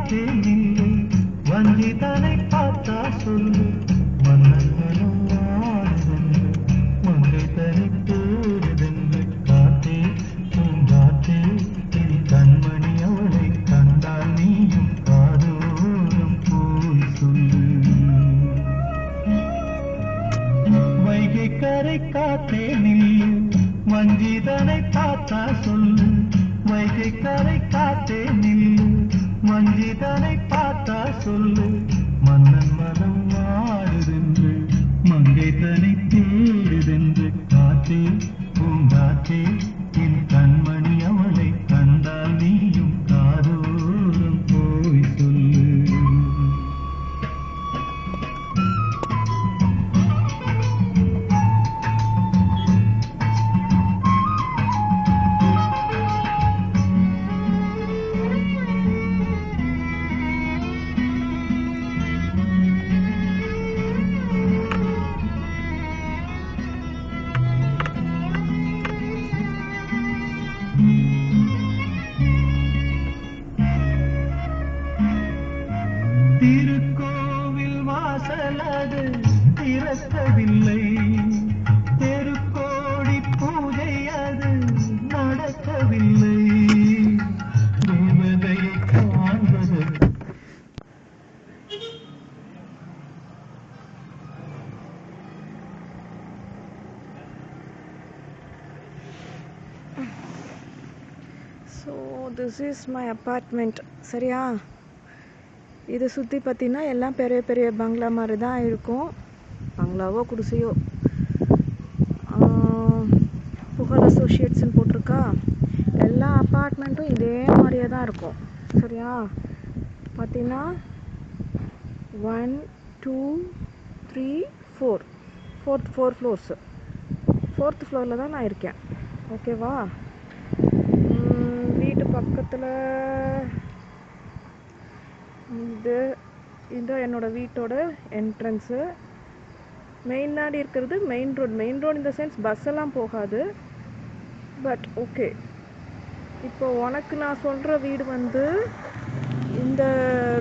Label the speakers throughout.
Speaker 1: காத்தே நில்லு வஞ்சிதனை பார்த்தா சொல்லு மன்னன் மனம் ஆடுதென்று மங்கை தனி தேடுதென்று காத்தே பூங்காத்தே என் கண்மணி அவளை கண்டால் நீயும் காதோரம் போய் சொல்லு வைகை கரை காத்தே நில்லு வஞ்சிதனை பார்த்தா சொல்லு வைகை கரை காத்தே நில்லு வஞ்சிதனை பார்த்தா சொல்லு மன்னன் மனம் ஆடுதென்று மங்கை தனி தேடுதென்று காத்தே பூங்காத்தே என் கண்மணி அவளை கண்டால் நீயும் காதோரம் போய் சொல்லு திருக்கோவில் வாசலது திறக்கவில்லை தெருக்கோடி பூஜை அது நடக்கவில்லை தேவதையை காண்பது
Speaker 2: so this is my apartment. சரியா? இதை சுற்றி பார்த்தீங்கன்னா எல்லாம் பெரிய பெரிய பங்களா மாதிரி தான் இருக்கும். பங்களாவோ குடிசையோ. புகழ் அசோசியேட்ஸ்ன்னு போட்டிருக்கா. எல்லா அப்பார்ட்மெண்ட்டும் இதே மாதிரியே தான் இருக்கும். சரியா? பார்த்தீங்கன்னா 1 2 3 4 4 ஃப்ளோர்ஸு. 4th ஃப்ளோரில் தான் நான் இருக்கேன். ஓகேவா? வீட்டு பக்கத்தில் இது என்னோடய வீட்டோட என்ட்ரன்ஸு. மெயினாடி இருக்கிறது மெயின் ரோடு இந்த சென்ஸ் பஸ் எல்லாம் போகாது. பட் ஓகே, இப்போ உனக்கு நான் சொல்கிற வீடு வந்து இந்த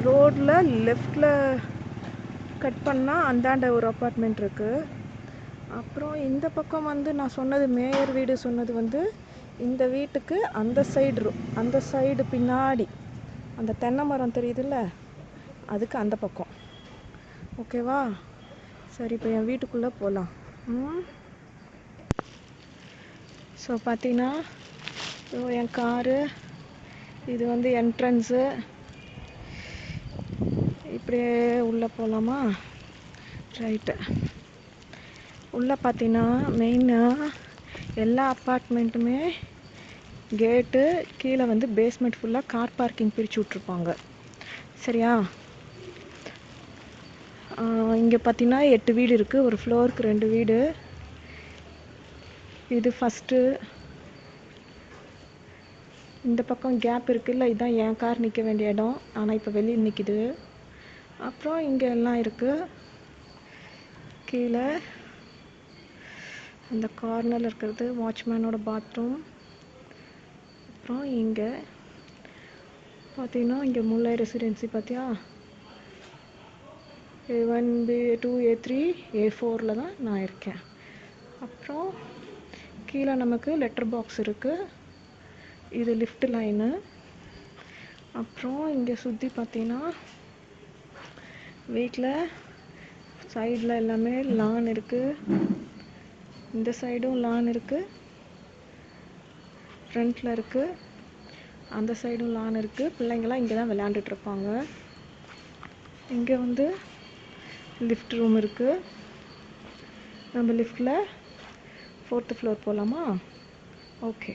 Speaker 2: ரோடில் லெஃப்டில் கட் பண்ணால் அந்தாண்ட ஒரு அப்பார்ட்மெண்ட் இருக்குது. அப்புறம் இந்த பக்கம் வந்து நான் சொன்னது மேயர் வீடு சொன்னது வந்து இந்த வீட்டுக்கு அந்த சைடு பின்னாடி அந்த தென்னை மரம் தெரியுதுல்ல, அதுக்கு அந்த பக்கம். ஓகேவா? சரி, இப்போ என் வீட்டுக்குள்ளே போகலாம். ஸோ பார்த்தீங்கன்னா என் காரு, இது வந்து என்ட்ரன்ஸு. இப்படியே உள்ளே போகலாமா? ரைட்டு. உள்ளே பார்த்தீங்கன்னா மெயினாக எல்லா அப்பார்ட்மெண்ட்டுமே கேட்டு கீழே வந்து பேஸ்மெண்ட் ஃபுல்லாக கார் பார்க்கிங் பிரித்து விட்ருப்பாங்க. சரியா? இங்கே பார்த்தீங்கன்னா 8 வீடு இருக்குது. ஒரு ஃப்ளோருக்கு 2 வீடு. இது ஃபஸ்ட்டு. இந்த பக்கம் கேப் இருக்குல்ல, இதுதான் என் கார் நிற்க வேண்டிய இடம். ஆனால் இப்போ வெளியே நிற்கிது. அப்புறம் இங்கே எல்லாம் இருக்குது. கீழே அந்த கார்னரில் இருக்கிறது வாட்ச்மேனோட பாத்ரூம். அப்புறம் இங்கே பார்த்தீங்கன்னா இங்கே முல்லை ரெசிடென்சி பார்த்தியா? A1 A2 A3 A4 தான் நான் இருக்கேன். அப்புறம் கீழே நமக்கு லெட்டர் பாக்ஸ் இருக்குது. இது லிஃப்ட் லைனு. அப்புறம் இங்கே சுற்றி பார்த்தீங்கன்னா வீட்டில் சைடில் எல்லாமே லான் இருக்குது. இந்த சைடும் லான் இருக்குது, ஃப்ரண்ட்டில் இருக்குது, அந்த சைடும் லான் இருக்குது. பிள்ளைங்களாம் இங்கே தான் விளையாண்டுட்ருப்பாங்க. இங்கே வந்து லிஃப்ட் ரூம் இருக்குது. நம்ம லிஃப்டில் 4th ஃப்ளோர் போகலாமா? ஓகே.